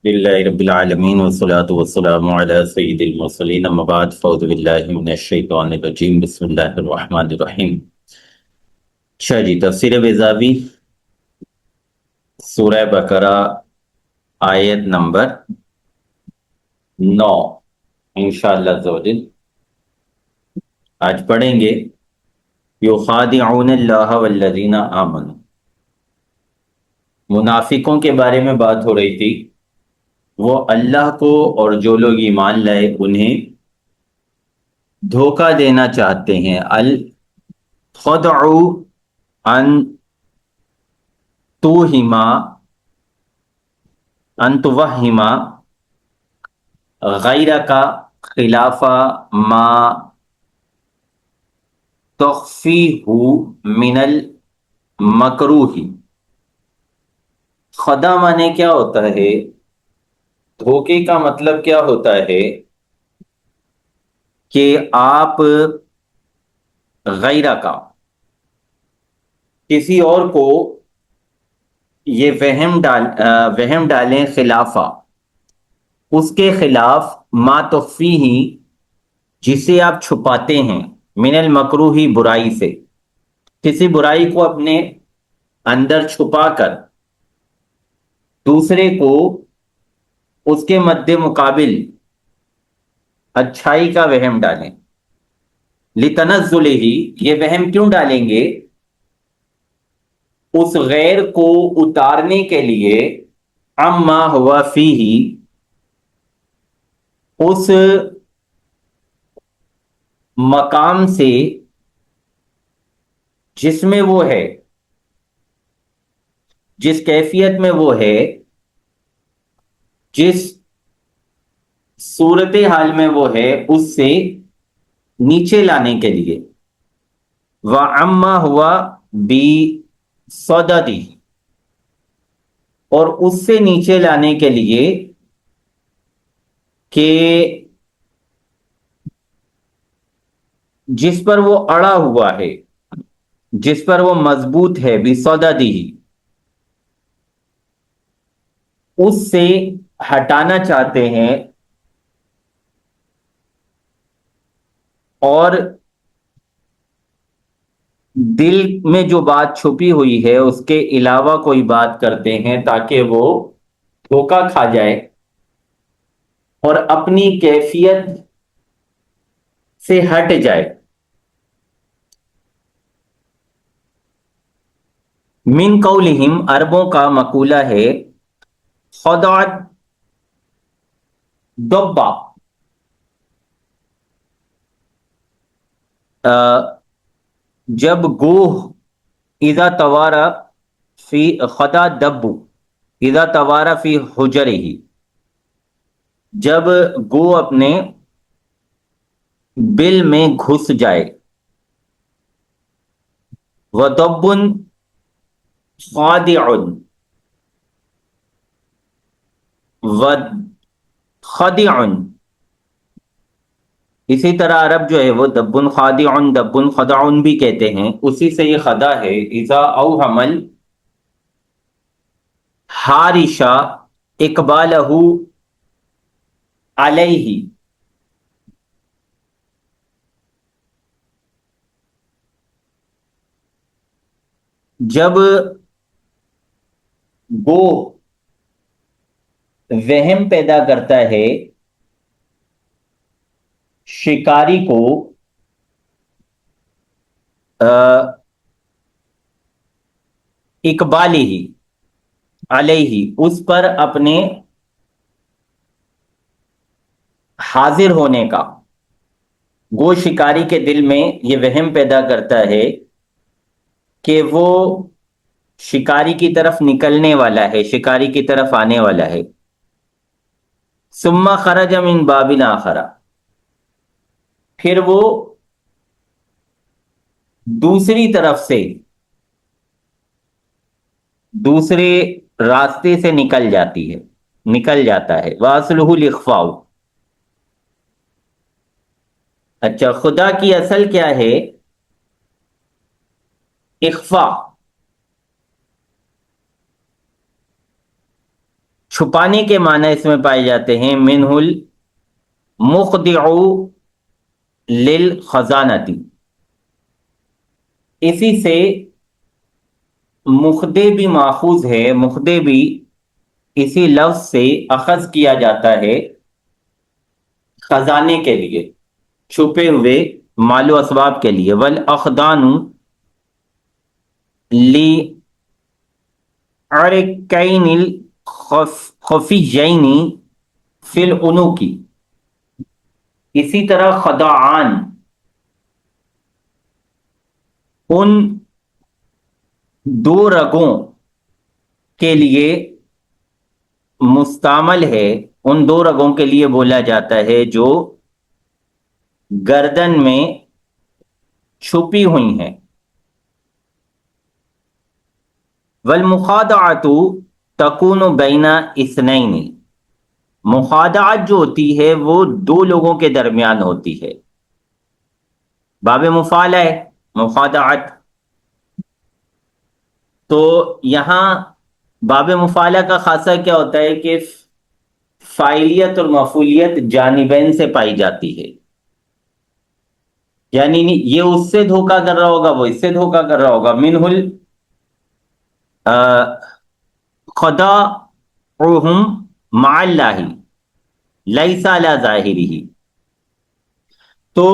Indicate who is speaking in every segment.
Speaker 1: للہ رب العالمین والصلاة والسلام علی سید المرسلین اما بعد فاعوذ باللہ من الشیطان الرجیم بسم اللہ الرحمن الرحیم۔ اچھا جی، تفسیر بیضاوی سورہ بقرہ آیت نمبر 9 انشاءاللہ عز و جل آج پڑھیں گے۔ یخادعون اللہ والذین آمنوا، منافقوں کے بارے میں بات ہو رہی تھی۔ وہ اللہ کو اور جو لوگ ایمان لائے انہیں دھوکہ دینا چاہتے ہیں۔ الخدع ان توہما ان توہما غیرک خلاف ما تخفیہ من المکروہ۔ خدا مانے کیا ہوتا ہے؟ دھوکے کا مطلب کیا ہوتا ہے کہ آپ غیرہ کا کسی اور کو یہ وہم ڈالیں خلافہ، اس کے خلاف ما تخفیہ جسے آپ چھپاتے ہیں، من المکروہ برائی سے، کسی برائی کو اپنے اندر چھپا کر دوسرے کو اس کے مد مقابل اچھائی کا وہم ڈالیں۔ لتنزلہ، یہ وہم کیوں ڈالیں گے؟ اس غیر کو اتارنے کے لیے، عما ہوا فیہ، اس مقام سے جس میں وہ ہے، جس کیفیت میں وہ ہے، جس صورت حال میں وہ ہے، اس سے نیچے لانے کے لیے۔ وَعَمَّا ہوا بِصَدَدِهِ، اور اس سے نیچے لانے کے لیے کہ جس پر وہ اڑا ہوا ہے، جس پر وہ مضبوط ہے، بِصَدَدِهِ، اس سے ہٹانا چاہتے ہیں، اور دل میں جو بات چھپی ہوئی ہے اس کے علاوہ کوئی بات کرتے ہیں تاکہ وہ دھوکہ کھا جائے اور اپنی کیفیت سے ہٹ جائے۔ من قولہم، عربوں کا مقولہ ہے، خدعت دبا، جب گوہ اذا توارا فی خدا دبو اذا توارا فی حجرہ، جب گو اپنے بل میں گھس جائے۔ وَدَبٌ خادع، وَخَدِعٌ، اسی طرح عرب جو ہے وہ دبن خادعن دبن خدعن بھی کہتے ہیں، اسی سے یہ خدا ہے۔ اذا اوہم الحارش اقبالہ علیہ، جب وہ وہم پیدا کرتا ہے شکاری کو اقبالہ علیہ، اس پر اپنے حاضر ہونے کا، گو شکاری کے دل میں یہ وہم پیدا کرتا ہے کہ وہ شکاری کی طرف نکلنے والا ہے، شکاری کی طرف آنے والا ہے۔ ثم خرج من باب آخر، پھر وہ دوسری طرف سے، دوسرے راستے سے نکل جاتا ہے۔ واصلہ الاخفاء، اچھا خدا کی اصل کیا ہے؟ اخفاء، چھپانے کے معنی اس میں پائے جاتے ہیں منہ المخدع للخزانتی، اسی سے مخدع بھی ماخوذ ہے، مخدع بھی اسی لفظ سے اخذ کیا جاتا ہے خزانے کے لیے، چھپے ہوئے مال و اسباب کے لیے۔ والاخدان لعرقین الخفیین فی العنق، اسی طرح خداعان ان دو رگوں کے لیے مستعمل ہے، ان دو رگوں کے لیے بولا جاتا ہے جو گردن میں چھپی ہوئی ہیں۔ والمخادعۃ تکون بین اثنین، مخادعت جو ہوتی ہے وہ دو لوگوں کے درمیان ہوتی ہے، باب مفعلہ ہے مخادعت، تو یہاں باب مفعلہ کا خاصہ کیا ہوتا ہے کہ فاعلیت اور مفعولیت جانبین سے پائی جاتی ہے، یعنی یہ اس سے دھوکہ کر رہا ہوگا، وہ اس سے دھوکہ کر رہا ہوگا۔ منہ خداعہم مع اللہ لیس علی ظاہرہ، تو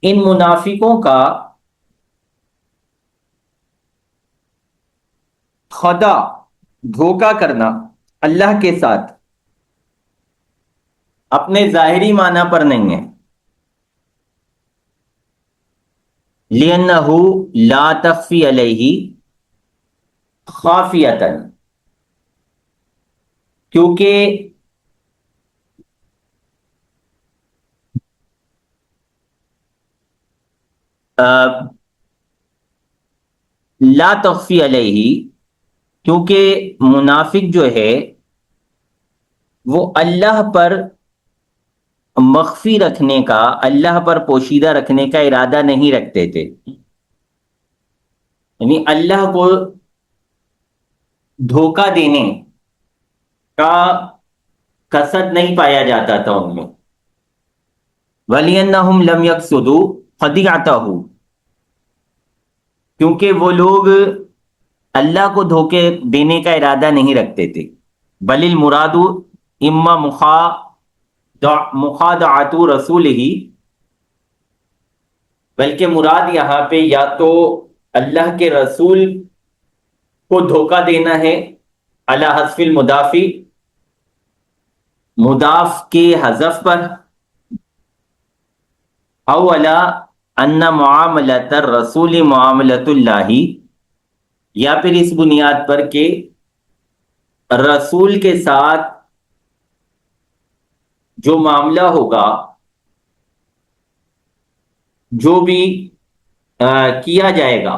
Speaker 1: ان منافقوں کا خدا دھوکہ کرنا اللہ کے ساتھ اپنے ظاہری معنی پر نہیں ہے، لِأَنَّهُ لَا تَخْفِي عَلَيْهِ خَافِيَةً، کیونکہ لا تخفی علیہ، کیونکہ منافق جو ہے وہ اللہ پر مخفی رکھنے کا، اللہ پر پوشیدہ رکھنے کا ارادہ نہیں رکھتے تھے، یعنی اللہ کو دھوکہ دینے کا قصد نہیں پایا جاتا تھا ان میں۔ وَلِأَنَّهُمْ لَمْ يَقْصُدُوا خَدِيعَتَهُ، کیونکہ وہ لوگ اللہ کو دھوکے دینے کا ارادہ نہیں رکھتے تھے۔ بل المراد اما مخادعۃ رسولہ، بلکہ مراد یہاں پہ یا تو اللہ کے رسول کو دھوکہ دینا ہے، علی حذف المضاف، مضاف کے حذف پر، او علی ان معاملۃ الرسول معاملۃ اللہ، یا پھر اس بنیاد پر کہ رسول کے ساتھ جو معاملہ ہوگا، جو بھی کیا جائے گا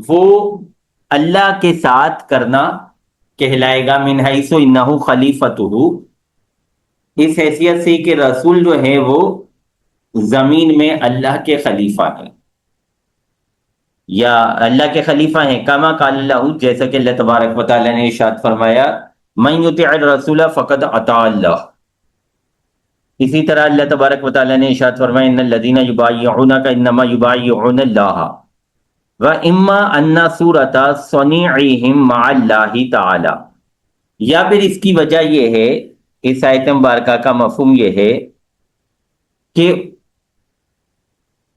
Speaker 1: وہ اللہ کے ساتھ کرنا کہلائے گا، من حیث انہ خلیفتہ، اس حیثیت سے کہ رسول جو ہے وہ زمین میں اللہ کے خلیفہ ہیں، یا اللہ کے خلیفہ ہیں، کما قال اللہ، جیسا کہ اللہ تبارک و تعالیٰ نے ارشاد فرمایا من یطع الرسول فقد اطاع اللہ، اسی طرح اللہ تبارک و تعالیٰ نے ارشاد فرمایا ان الذین یبایعونک انما یبایعون اللہ، وَإِمَّا أَنَّ سُورَةَ صَنِیعِهِمْ مَعَ اللَّهِ تَعَالَى، یا پھر اس کی وجہ یہ ہے، اس آیت مبارکہ کا مفہوم یہ ہے کہ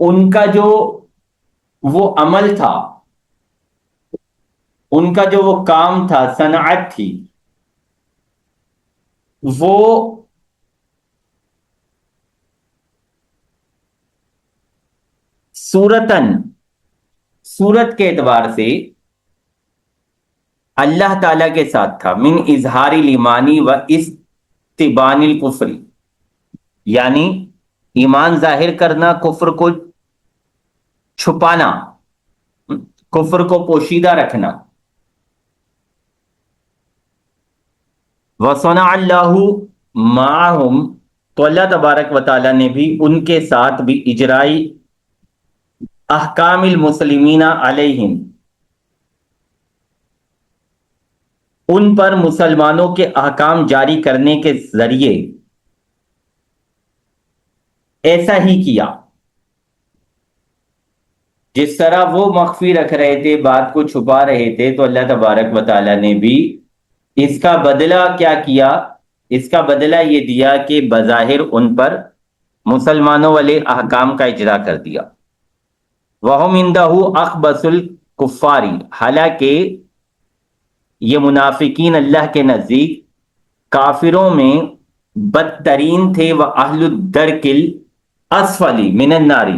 Speaker 1: ان کا جو وہ عمل تھا، ان کا جو وہ کام تھا، صنعت تھی، وہ صورت کے اعتبار سے اللہ تعالیٰ کے ساتھ تھا، من اظہار الایمانی و استبان الکفر، یعنی ایمان ظاہر کرنا، کفر کو چھپانا، کفر کو پوشیدہ رکھنا۔ وَصَنَعَ اللَّهُ مَعَهُمْ، تو اللہ تبارک و تعالیٰ نے بھی ان کے ساتھ بھی اجرائی احکام المسلمین علیہم، ان پر مسلمانوں کے احکام جاری کرنے کے ذریعے ایسا ہی کیا جس طرح وہ مخفی رکھ رہے تھے، بات کو چھپا رہے تھے، تو اللہ تبارک و تعالیٰ نے بھی اس کا بدلہ کیا کیا؟ اس کا بدلہ یہ دیا کہ بظاہر ان پر مسلمانوں والے احکام کا اجرا کر دیا۔ وَهُمْ عِندَهُ أَخْبَثُ الْكُفَّارِ، حالانکہ یہ منافقین اللہ کے نزدیک کافروں میں بدترین تھے، وَأَهْلُ الدَّرْكِ الْأَسْفَلِ مِنَ النَّارِ،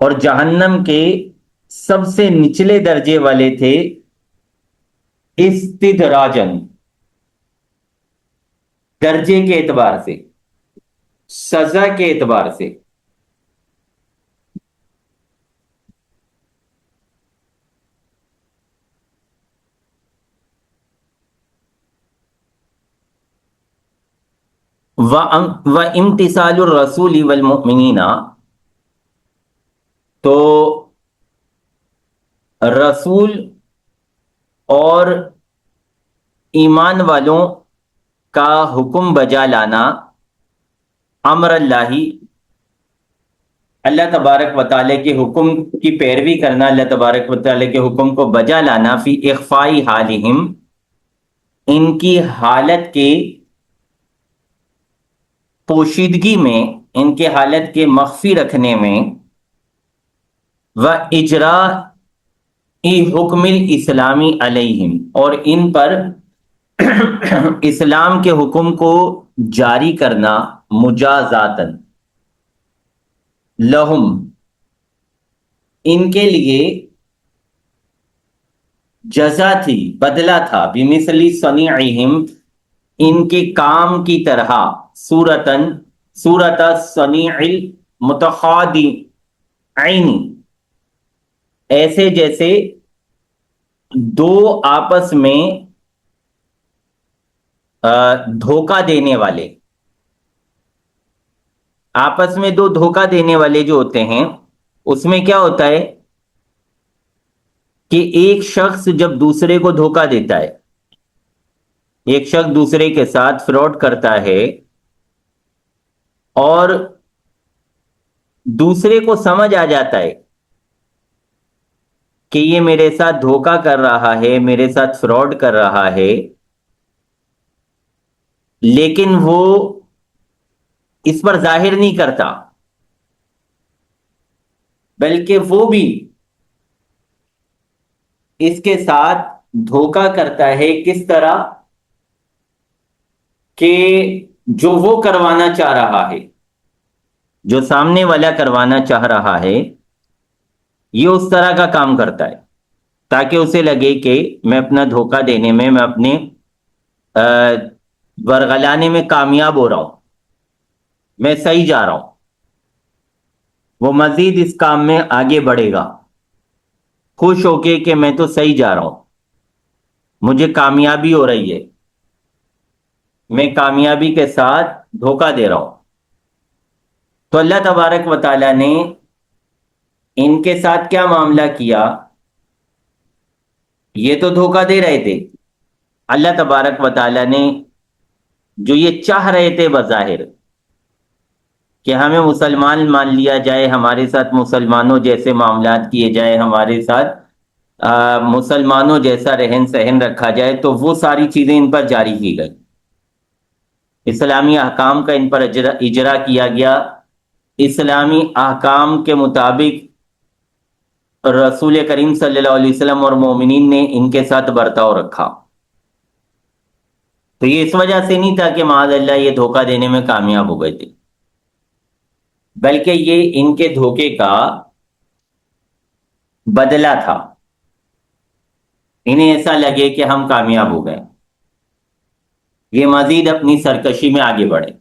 Speaker 1: اور جہنم کے سب سے نچلے درجے والے تھے، استدراجن، درجے کے اعتبار سے، سزا کے اعتبار سے۔ وَامْتِثَالُ الرَّسُولِ وَالْمُؤْمِنِينَ، تو رسول اور ایمان والوں کا حکم بجا لانا، امر اللہ، اللہ تبارک و تعالیٰ کے حکم کی پیروی کرنا، اللہ تبارک و تعالیٰ کے حکم کو بجا لانا، فی اخفائی حالہم، ان کی حالت کے پوشیدگی میں، ان کے حالت کے مخفی رکھنے میں، و اجرا حکم الاسلامی علیہم، اور ان پر اسلام کے حکم کو جاری کرنا، مجازاتن لہم، ان کے لیے جزا تھی، بدلہ تھا، بمثل صنیعہم، ان کے کام کی طرح، صورت صنیع المتخادعین، ایسے جیسے دو آپس میں دھوکہ دینے والے، آپس میں دو دھوکہ دینے والے جو ہوتے ہیں، اس میں کیا ہوتا ہے کہ ایک شخص جب دوسرے کو دھوکہ دیتا ہے، ایک شخص دوسرے کے ساتھ فراڈ کرتا ہے، اور دوسرے کو سمجھ آ جاتا ہے کہ یہ میرے ساتھ دھوکہ کر رہا ہے، میرے ساتھ فراڈ کر رہا ہے، لیکن وہ اس پر ظاہر نہیں کرتا، بلکہ وہ بھی اس کے ساتھ دھوکہ کرتا ہے، کس طرح کہ جو وہ کروانا چاہ رہا ہے، جو سامنے والا کروانا چاہ رہا ہے، یہ اس طرح کا کام کرتا ہے تاکہ اسے لگے کہ میں اپنا دھوکہ دینے میں، میں اپنے ورغلانے میں کامیاب ہو رہا ہوں، میں صحیح جا رہا ہوں، وہ مزید اس کام میں آگے بڑھے گا، خوش ہو کے کہ میں تو صحیح جا رہا ہوں، مجھے کامیابی ہو رہی ہے، میں کامیابی کے ساتھ دھوکہ دے رہا ہوں۔ تو اللہ تبارک و تعالیٰ نے ان کے ساتھ کیا معاملہ کیا؟ یہ تو دھوکہ دے رہے تھے، اللہ تبارک و تعالیٰ نے جو یہ چاہ رہے تھے بظاہر کہ ہمیں مسلمان مان لیا جائے، ہمارے ساتھ مسلمانوں جیسے معاملات کیے جائے، ہمارے ساتھ مسلمانوں جیسا رہن سہن رکھا جائے، تو وہ ساری چیزیں ان پر جاری کی گئی، اسلامی احکام کا ان پر اجرا کیا گیا، اسلامی احکام کے مطابق رسول کریم صلی اللہ علیہ وسلم اور مومنین نے ان کے ساتھ برتاؤ رکھا۔ تو یہ اس وجہ سے نہیں تھا کہ معاذ اللہ یہ دھوکہ دینے میں کامیاب ہو گئے تھے، بلکہ یہ ان کے دھوکے کا بدلہ تھا، انہیں ایسا لگے کہ ہم کامیاب ہو گئے، یہ مزید اپنی سرکشی میں آگے بڑھے۔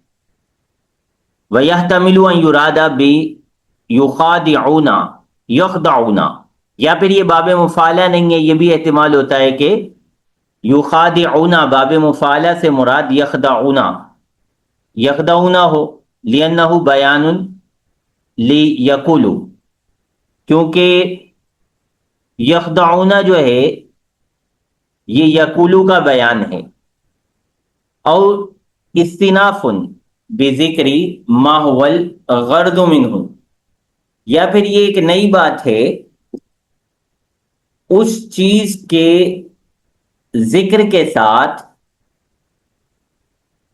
Speaker 1: وَيَحْتَمِلُ أَن يُرَادَ بِيُخَادِعُونَ يَخْدَعُونَ، یا پھر یہ باب مفعلہ نہیں ہے، یہ بھی احتمال ہوتا ہے کہ یخادعون باب مفعلہ سے مراد یخدعون، یخدعون ہو، لِأَنَّهُ بیان لِيَقُولُ، کیونکہ یخدعون جو ہے یہ یقولو کا بیان ہے، اور استناف بذکر ما هو الغرض منہ، یا پھر یہ ایک نئی بات ہے اس چیز کے ذکر کے ساتھ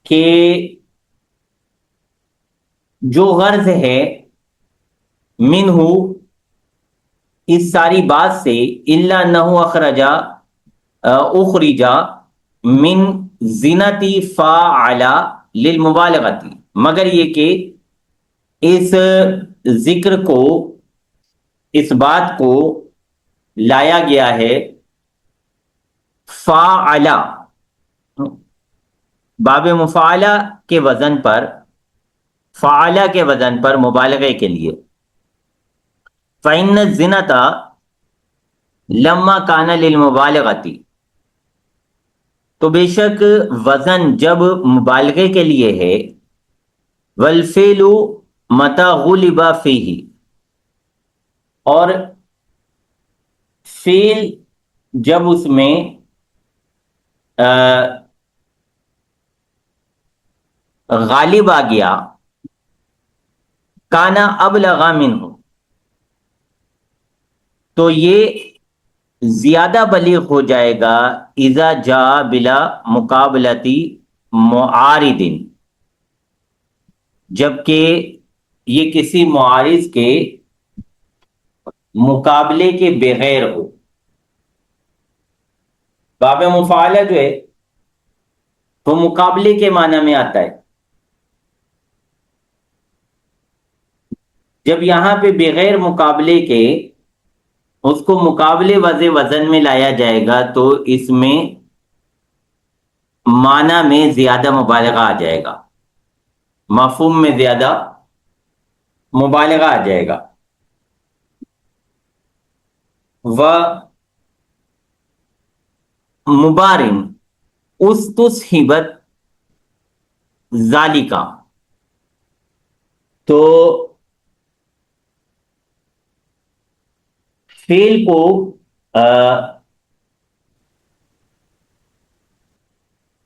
Speaker 1: کہ جو غرض ہے منہ اس ساری بات سے، الا انہ اخرجا من زینتی فاعل للمبالغتی، مگر یہ کہ اس ذکر کو، اس بات کو لایا گیا ہے فاعل، باب مفاعلہ کے وزن پر، فعلہ کے وزن پر مبالغے کے لیے۔ فإن الزِّنَةَ لما کان للمبالغتی، تو بے شک وزن جب مبالغے کے لیے ہے، والفعل متى غلب فیہ، اور فعل جب اس میں غالب آ گیا، کانا ابلغ منہ، تو یہ زیادہ بلیغ ہو جائے گا، اذا جاء بلا مقابلتی معارض، جبکہ یہ کسی معارض کے مقابلے کے بغیر ہو۔ باب مفاعلہ جو ہے وہ مقابلے کے معنی میں آتا ہے، جب یہاں پہ بغیر مقابلے کے اس کو مقابلے وزن میں لایا جائے گا تو اس میں معنی میں زیادہ مبالغہ آ جائے گا، مفہوم میں زیادہ مبالغہ آ جائے گا۔ و مبارن استصحبت ذالکا، تو فعل کو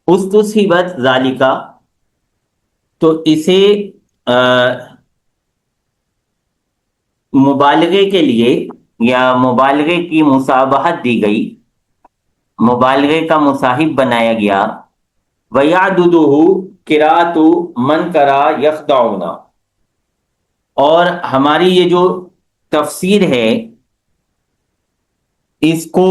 Speaker 1: استصحبت ذالکا، تو اسے مبالغے کے لیے یا مبالغے کی مشابہت دی گئی، مبالغے کا مصاحب بنایا گیا۔ وَيَعْدُدُهُ قِرَاءَةُ مَنْ قَرَأَ يَخْدَعُونَ، اور ہماری یہ جو تفسیر ہے اس کو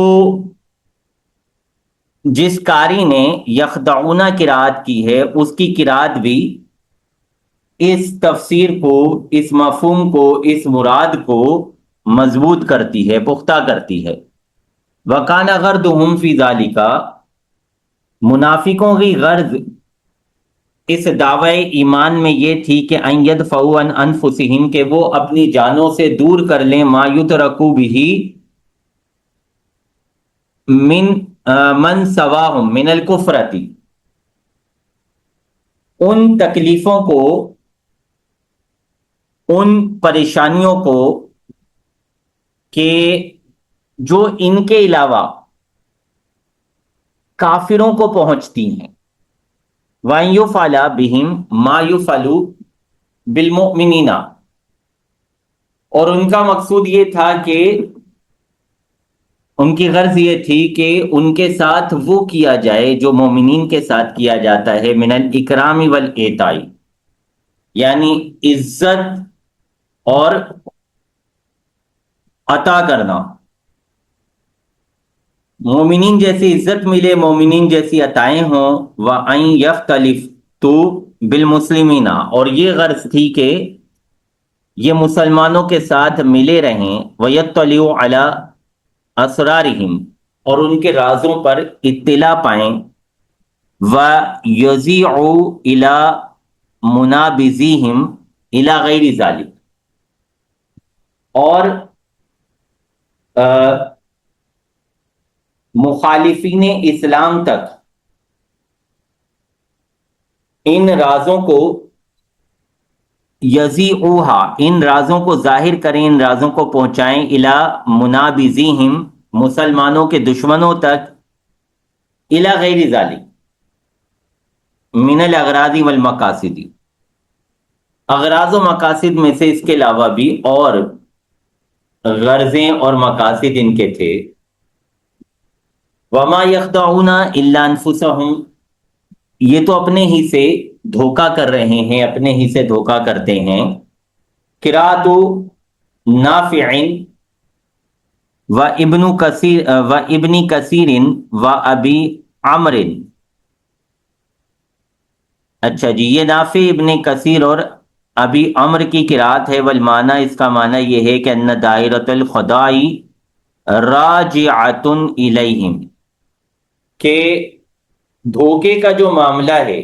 Speaker 1: جس قاری نے یخدعون قرات کی ہے اس کی قرات بھی اس تفسیر کو، اس مفہوم کو، اس مراد کو مضبوط کرتی ہے، پختہ کرتی ہے۔ وَكَانَ غَرْضُهُمْ فِي ذَلِكَ، منافقوں کی غرض اس دعوی ایمان میں یہ تھی کہ ان يدفعوا عن انفسهم، کہ وہ اپنی جانوں سے دور کر لیں ما یترکوا به من سواہم من الکفرتی، ان تکلیفوں کو، ان پریشانیوں کو کہ جو ان کے علاوہ کافروں کو پہنچتی ہیں۔ وَأَن يُفْعَلَ بِهِمْ مَا يُفْعَلُ بِالْمُؤْمِنِينَ، اور ان کا مقصود یہ تھا کہ ان کی غرض یہ تھی کہ ان کے ساتھ وہ کیا جائے جو مومنین کے ساتھ کیا جاتا ہے، من الاکرام والایتاء، یعنی عزت اور عطا کرنا، مومنین جیسی عزت ملے، مومنین جیسی عطائیں ہوں۔ وَأَن يَخْتَلِفُوا بِالْمُسْلِمِينَ، اور یہ غرض تھی کہ یہ مسلمانوں کے ساتھ ملے رہیں۔ وَيَطَّلِعُوا عَلَىٰ اسرارہم، اور ان کے رازوں پر اطلاع پائیں۔ وَيُذِيعُوا إِلَىٰ مُنَابِذِيهِمْ إِلَىٰ غَيْرِ ذَلِكَ، اور مخالفین اسلام تک ان رازوں کو، یذیعوہا، ان رازوں کو ظاہر کریں، ان رازوں کو پہنچائیں، الی منابذیہم، مسلمانوں کے دشمنوں تک، الی غیر ذالک من الاغراض والمقاصد، اغراض و مقاصد میں سے اس کے علاوہ بھی اور غرضیں اور مقاصد ان کے تھے. وما یخدعون الا انفسهم، یہ تو اپنے ہی سے دھوکا کر رہے ہیں، اپنے ہی سے دھوکا کرتے ہیں. قرات نافع و ابن کثیر و ابی عمرو. اچھا جی، یہ نافع، ابن کثیر اور ابی عمر کی قرات ہے. والمعنی، اس کا معنی یہ ہے کہ ان دائرۃ الخداع راجعۃ الیہم، کہ دھوکے کا جو معاملہ ہے،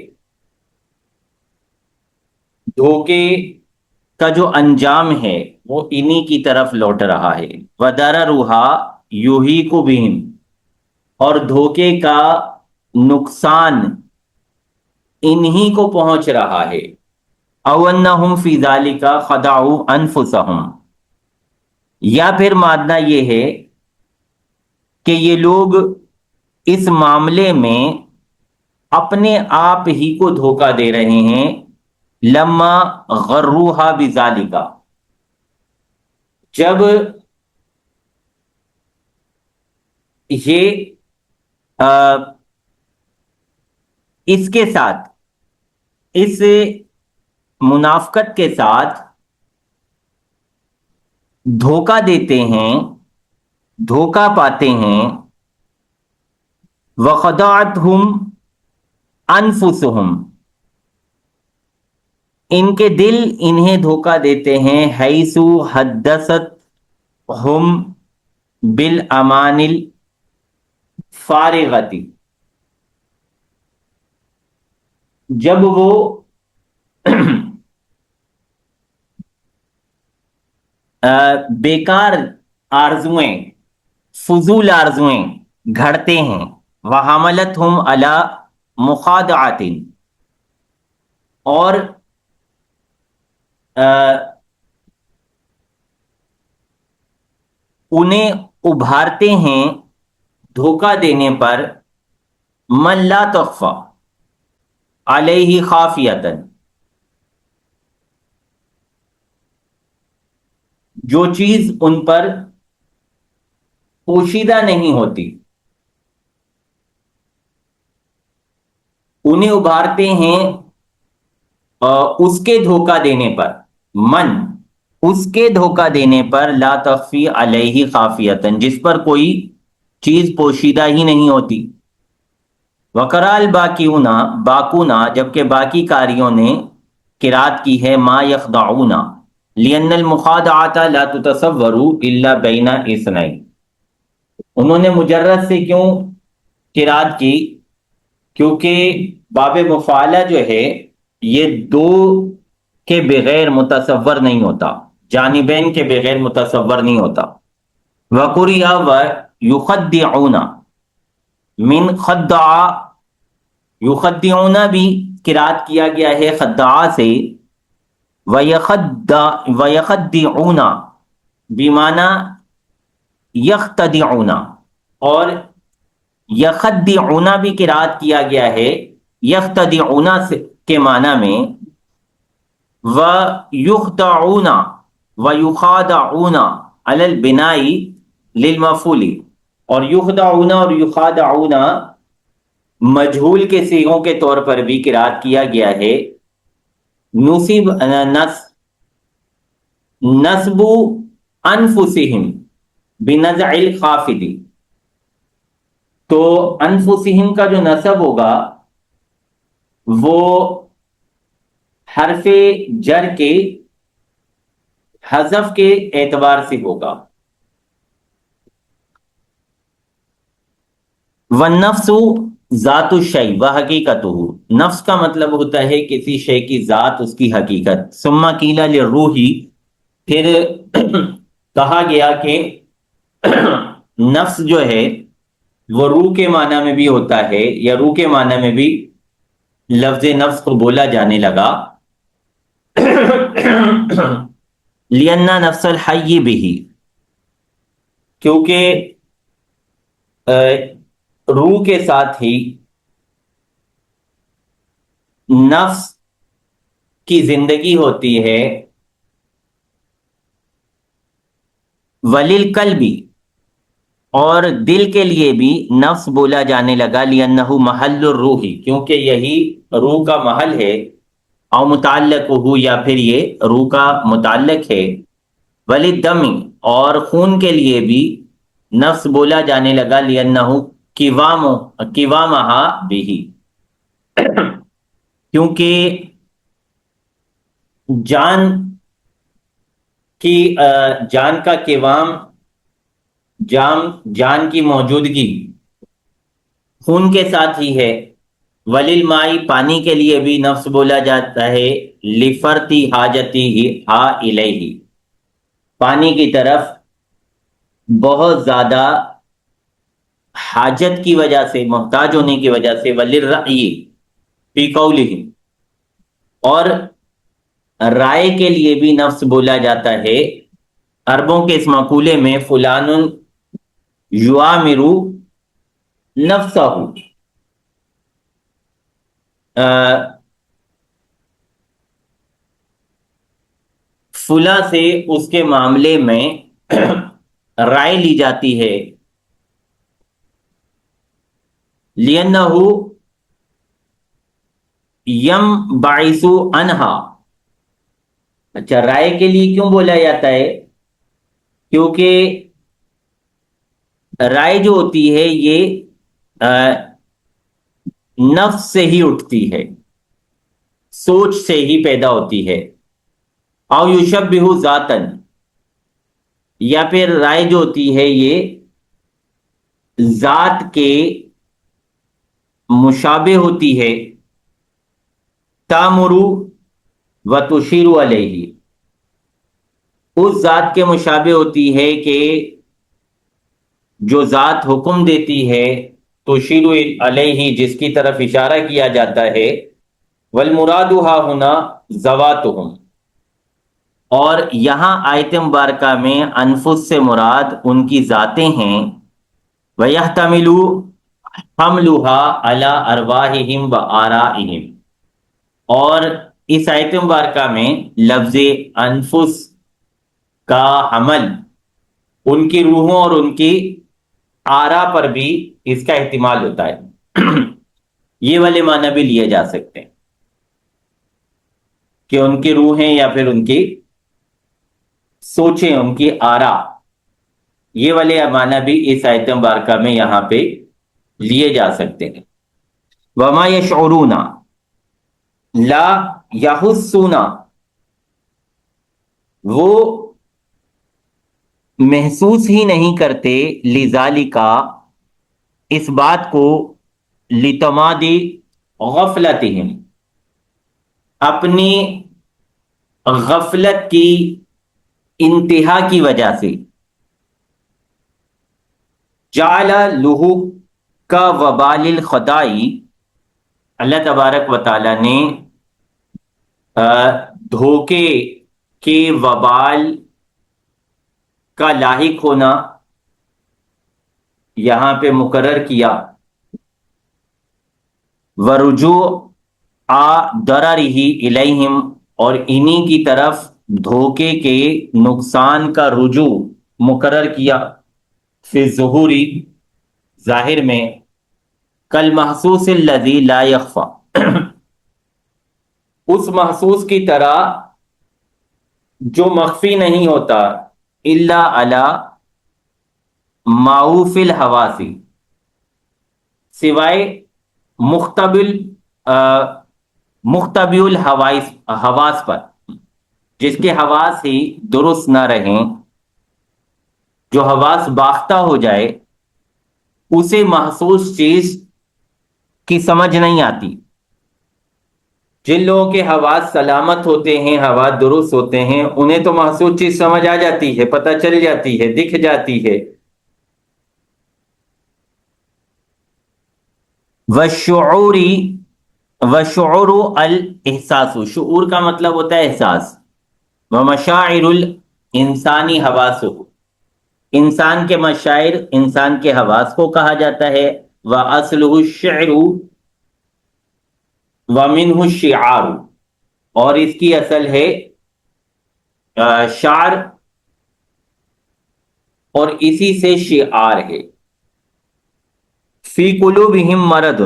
Speaker 1: دھوکے کا جو انجام ہے وہ انہی کی طرف لوٹ رہا ہے. وَدَرَرُهَا يُحِيقُ بِهِمْ، اور دھوکے کا نقصان انہی کو پہنچ رہا ہے. اَوْ أَنَّهُمْ فِي ذَلِكَ خَدَعُوا أَنفُسَهُمْ، یا پھر مادہ یہ ہے کہ یہ لوگ اس معاملے میں اپنے آپ ہی کو دھوکہ دے رہے ہیں. لما غروہا بذالکا، جب یہ اس کے ساتھ، اس منافقت کے ساتھ دھوکہ دیتے ہیں، دھوکہ پاتے ہیں. وخدعتہم انفسہم، ان کے دل انہیں دھوکہ دیتے ہیں. حیث حدثت ہم بالامان الفارغتی، جب وہ بیکار آرزویں، فضول آرزویں گھڑتے ہیں. وحملتہم علی مخادعات، اور انہیں ابھارتے ہیں دھوکہ دینے پر. من لا تخفى علیہ خافیۃ، جو چیز ان پر پوشیدہ نہیں ہوتی، انہیں ابھارتے ہیں اس کے دھوکہ دینے پر. من، اس کے دھوکہ دینے پر. لا تخفی علیہ خافیۃ، جس پر کوئی چیز پوشیدہ ہی نہیں ہوتی. وقرا الباقون، باقونا، جبکہ باقی کاریوں نے قرات کی ہے ما یخدعون، لأن المخادعۃ لا تتصور الا بین اثنین. انہوں نے مجرد سے کیوں قرات کی؟ کیونکہ باب مفعلہ جو ہے یہ دو کے بغیر متصور نہیں ہوتا، جانبین کے بغیر متصور نہیں ہوتا. وقرئ ویخدعون، من خدع، یخدعون بھی قرات کیا گیا ہے خدعہ سے. ویخدعون بمعنی یختدعون، اور یخدعون بھی قرات کیا گیا ہے یختدعون کے معنی میں. ویخدعون ویخادعون علی البناء للمفعول، اور یخدعون اور یخادعون مجہول کے صیغوں کے طور پر بھی قرات کیا گیا ہے. نصب انفسہم بنزع الخافض، تو انفسہم کا جو نصب ہوگا وہ حرف جر کے حذف کے اعتبار سے ہوگا. والنفس ذات الشیء وحقیقتہ، نفس کا مطلب ہوتا ہے کسی شے کی ذات، اس کی حقیقت. ثم قیل للروح، پھر کہا گیا کہ نفس جو ہے وہ روح کے معنی میں بھی ہوتا ہے، یا روح کے معنی میں بھی لفظ نفس کو بولا جانے لگا. لأن نفس الحی بہ، کیونکہ روح کے ساتھ ہی نفس کی زندگی ہوتی ہے، ولیل قلبی، اور دل کے لیے بھی نفس بولا جانے لگا، لِأَنَّهُ محل الروح، کیونکہ یہی روح کا محل ہے، او متعلق ہو، یا پھر یہ روح کا متعلق ہے، وَلِلدَّمِ، اور خون کے لیے بھی نفس بولا جانے لگا، لِأَنَّهُ قِوَامَهَا بِهِ، کیونکہ جان کی جان کا قوام، جان کی موجودگی خون کے ساتھ ہی ہے۔ ولیل پانی کے لیے بھی نفس بولا جاتا ہے، لفرتی حاجتی ہا الیہ، پانی کی طرف بہت زیادہ حاجت کی وجہ سے، محتاج ہونے کی وجہ سے، وللرأی فی قولہ، اور رائے کے لیے بھی نفس بولا جاتا ہے۔ عربوں کے اس مقولے میں فلان یوامر نفسہ، فلاں سے اس کے معاملے میں رائے لی جاتی ہے، لِأَنَّهُ يَنبَعِثُ عَنْهَا، اچھا رائے کے لیے کیوں بولا جاتا ہے؟ کیونکہ رائے جو ہوتی ہے یہ نفس سے ہی اٹھتی ہے، سوچ سے ہی پیدا ہوتی ہے، او یشبہ ذاتن، یا پھر رائے جو ہوتی ہے یہ ذات کے مشابہ ہوتی ہے، تامرو و تشیر علیہ، اس ذات کے مشابہ ہوتی ہے کہ جو ذات حکم دیتی ہے، تشیر علیہ، جس کی طرف اشارہ کیا جاتا ہے، والمراد ہا ہونا ذواتہم، اور یہاں آیت مبارکہ میں انفس سے مراد ان کی ذاتیں ہیں، وَيَحْتَمِلُ حَمْلُهَا عَلَىٰ أَرْوَاحِهِمْ وَآرَائِهِمْ، اور اس آیت مبارکہ میں لفظ انفس کا حمل ان کی روحوں اور ان کی آرا پر بھی اس کا احتمال ہوتا ہے، یہ والے معنی بھی لیے جا سکتے ہیں کہ ان کی روحیں یا پھر ان کی سوچیں، ان کی آرا، یہ والے معنی بھی اس آیت مبارکہ میں یہاں پہ لیے جا سکتے ہیں۔ وما یشعرون لا یحسون، وہ محسوس ہی نہیں کرتے، لذالک، اس بات کو، لتمادی غفلتہم، اپنی غفلت کی انتہا کی وجہ سے، جعل لہو کا وبال الخدائی، اللہ تبارک و تعالیٰ نے دھوکے کے وبال کا لاحق ہونا یہاں پہ مقرر کیا، ورجوع ضررہ الیہم، اور انہی کی طرف دھوکے کے نقصان کا رجوع مقرر کیا، فی ظہوری، ظاہر میں، کل محسوس الذی لا یخفی، اس محسوس کی طرح جو مخفی نہیں ہوتا، الا علی معوف الحواس، سوائے مختبی الحواس پر، جس کے حواس ہی درست نہ رہیں، جو حواس باختہ ہو جائے، اسے محسوس چیز کی سمجھ نہیں آتی۔ جن لوگوں کے حواس سلامت ہوتے ہیں، حواس درست ہوتے ہیں، انہیں تو محسوس چیز سمجھ آ جاتی ہے، پتہ چل جاتی ہے، دکھ جاتی ہے۔ وشعور الاحساس، شعور کا مطلب ہوتا ہے احساس، ومشاعر الانسانی حواسہ، انسان کے مشاعر، انسان کے حواس کو کہا جاتا ہے، وَأَصْلُهُ الشِّعْرُ وَمِنْهُ الشِّعَارُ، اور اس کی اصل ہے شعر، اور اسی سے شعار ہے۔ فی قلوبہم مرض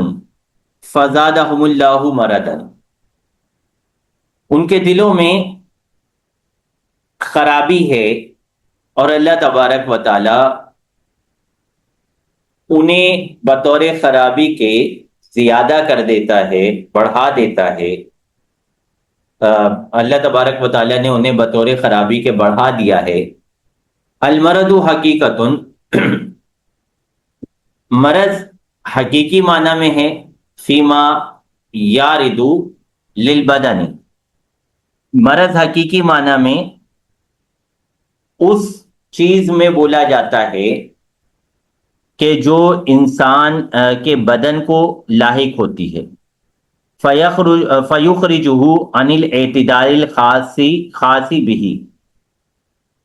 Speaker 1: فزادہم اللہ مرضا، ان کے دلوں میں خرابی ہے اور اللہ تبارک و تعالی انہیں بطور خرابی کے زیادہ کر دیتا ہے، بڑھا دیتا ہے۔ اللہ تبارک و تعالیٰ نے انہیں بطور خرابی کے بڑھا دیا ہے۔ المرض حقیقت، مرض حقیقی معنی میں ہے، فیما یارد للبدن، مرض حقیقی معنی میں اس چیز میں بولا جاتا ہے کہ جو انسان کے بدن کو لاحق ہوتی ہے۔ فَيُخْرِجُهُ عَنِ الْاعْتِدَالِ الْخَاصِ بِهِ،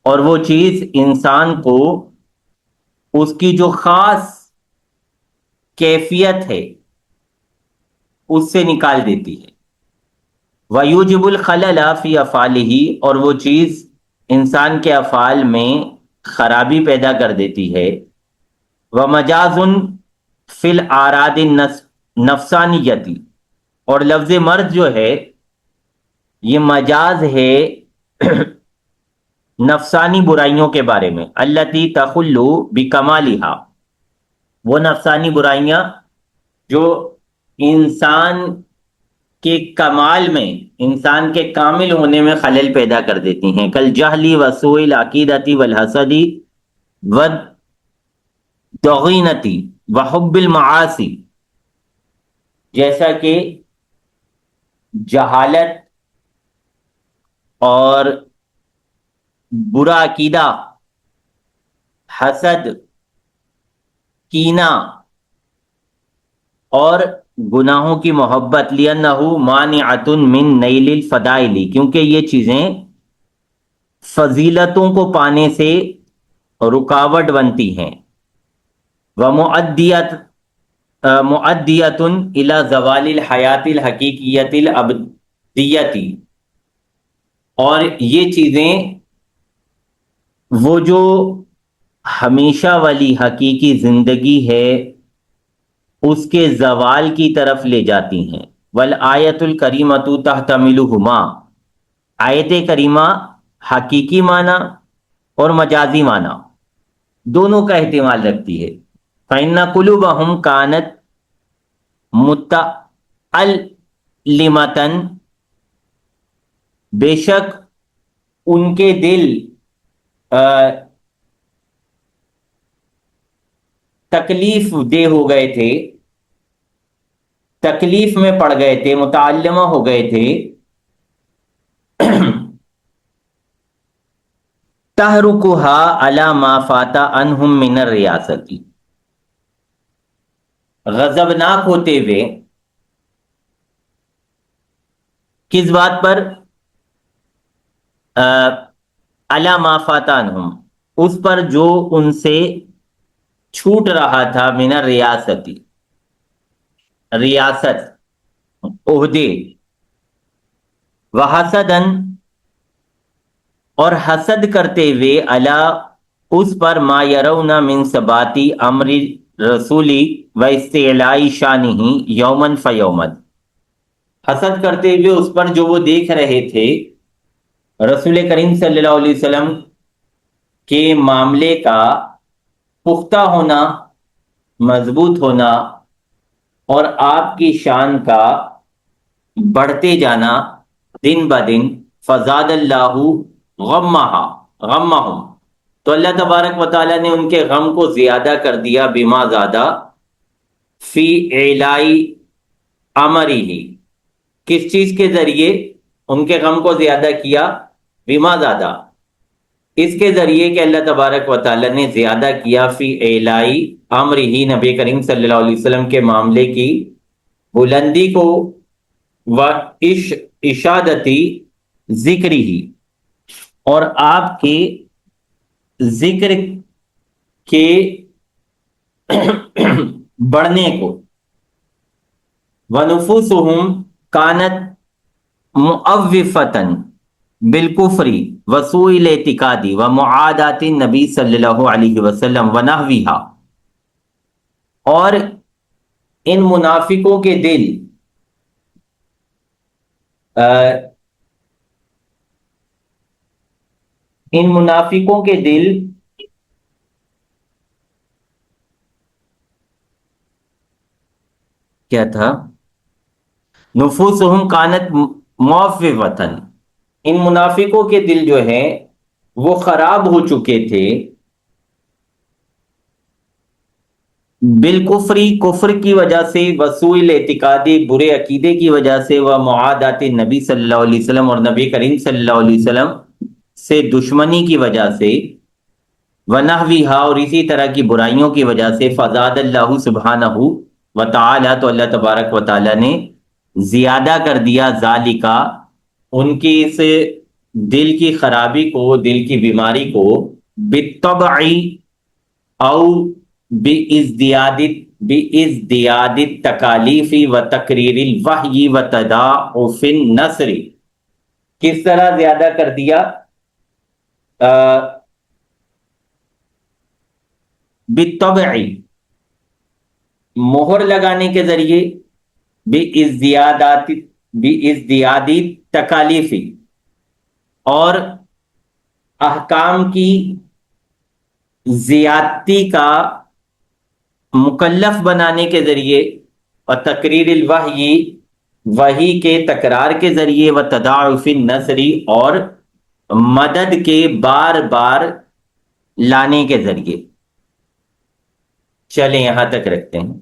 Speaker 1: اور وہ چیز انسان کو اس کی جو خاص کیفیت ہے اس سے نکال دیتی ہے۔ وَيُوجِبُ الْخَلَلَ فِي أَفْعَالِهِ، اور وہ چیز انسان کے افعال میں خرابی پیدا کر دیتی ہے۔ وَمَجَازٌ فِي الْأَعْرَاضِ النَّفْسَانِيَّةِ، اور لفظ مرض جو ہے یہ مجاز ہے نفسانی برائیوں کے بارے میں، التی تخل بکمالہا، وہ نفسانی برائیاں جو انسان کے کمال میں، انسان کے کامل ہونے میں خلل پیدا کر دیتی ہیں، کالجہل وسوء العقیدۃ والحسد والضغینۃ وحب المعاصی، جیسا کہ جہالت اور برا عقیدہ، حسد، کینہ اور گناہوں کی محبت، لِأَنَّهُ مَانِعَةٌ مِّن نَيْلِ الْفَضَائِلِ، کیونکہ یہ چیزیں فضیلتوں کو پانے سے رکاوٹ بنتی ہیں۔ وَمُؤَدِّيَةٌ إِلَى زَوَالِ الْحَيَاةِ الْحَقِيقِيَّةِ الْأَبَدِيَّةِ، اور یہ چیزیں وہ جو ہمیشہ والی حقیقی زندگی ہے اس کے زوال کی طرف لے جاتی ہیں۔ والآیۃ الکریمۃ تحتملہما، آیت کریمہ حقیقی معنی اور مجازی معنی دونوں کا احتمال رکھتی ہے۔ فإن قلوبہم کانت متألمۃ، بے شک ان کے دل تکلیف دہ ہو گئے تھے، تکلیف میں پڑ گئے تھے، متعلمہ ہو گئے تھے۔ تحرکھا علی ما فات عنہم من الریاست، غضبناک ہوتے ہوئے کس بات پر؟ علی ما فات عنہم، اس پر جو ان سے چھوٹ رہا تھا، من الریاستی، ریاست، عہدے، وحسدن، اور حسد کرتے ہوئے، علی اس پر، ما یرون من ثباتی امر رسولی و استعلائی شانہ یومن فیومن، حسد کرتے ہوئے اس پر جو وہ دیکھ رہے تھے رسول کریم صلی اللہ علیہ وسلم کے معاملے کا پختہ ہونا، مضبوط ہونا، اور آپ کی شان کا بڑھتے جانا دن بدن، فزاد اللہ غمہم، تو اللہ تبارک و تعالیٰ نے ان کے غم کو زیادہ کر دیا، بما زیادہ، فی اعلائی امرہ، کس چیز کے ذریعے ان کے غم کو زیادہ کیا؟ بما زیادہ، اس کے ذریعے کہ اللہ تبارک و تعالیٰ نے زیادہ کیا، فی اعلائی امرہ، نبی کریم صلی اللہ علیہ وسلم کے معاملے کی بلندی کو، و اشادتی ذکری، اور آپ کے ذکر کے بڑھنے کو. وَنُفُوسُهُمْ كَانَتْ مُؤَوِّفَةً بالکفری وسوء الاعتقادی ومعادات النبی صلی اللہ علیہ وسلم ونحوها. اور ان منافقوں کے دل ان منافقوں کے دل کیا تھا؟ نفوسہم کانت موفوتن، ان منافقوں کے دل جو ہیں وہ خراب ہو چکے تھے بالکفری، کفر کی وجہ سے، وسوء الاعتقادی، برے عقیدے کی وجہ سے، و معادات نبی صلی اللہ علیہ وسلم، اور نبی کریم صلی اللہ علیہ وسلم سے دشمنی کی وجہ سے، ونحویہا، اور اسی طرح کی برائیوں کی وجہ سے، فزاد اللہ سبحانہ وتعالی، تو اللہ تبارک و تعالی نے زیادہ کر دیا ذالکا، ان کی اس دل کی خرابی کو، دل کی بیماری کو، بالطبعی او بازدیاد التکالیف و تقریر الوحی و تضاعف النصر. کس طرح زیادہ کر دیا؟ بالطبعی، مہر لگانے کے ذریعے، بازدیادی تکالیفی، اور احکام کی زیادتی کا مکلف بنانے کے ذریعے، اور تقریر الوحی، وحی کے تکرار کے ذریعے، و تضاعف النصری، اور مدد کے بار بار لانے کے ذریعے. چلیں یہاں تک رکھتے ہیں.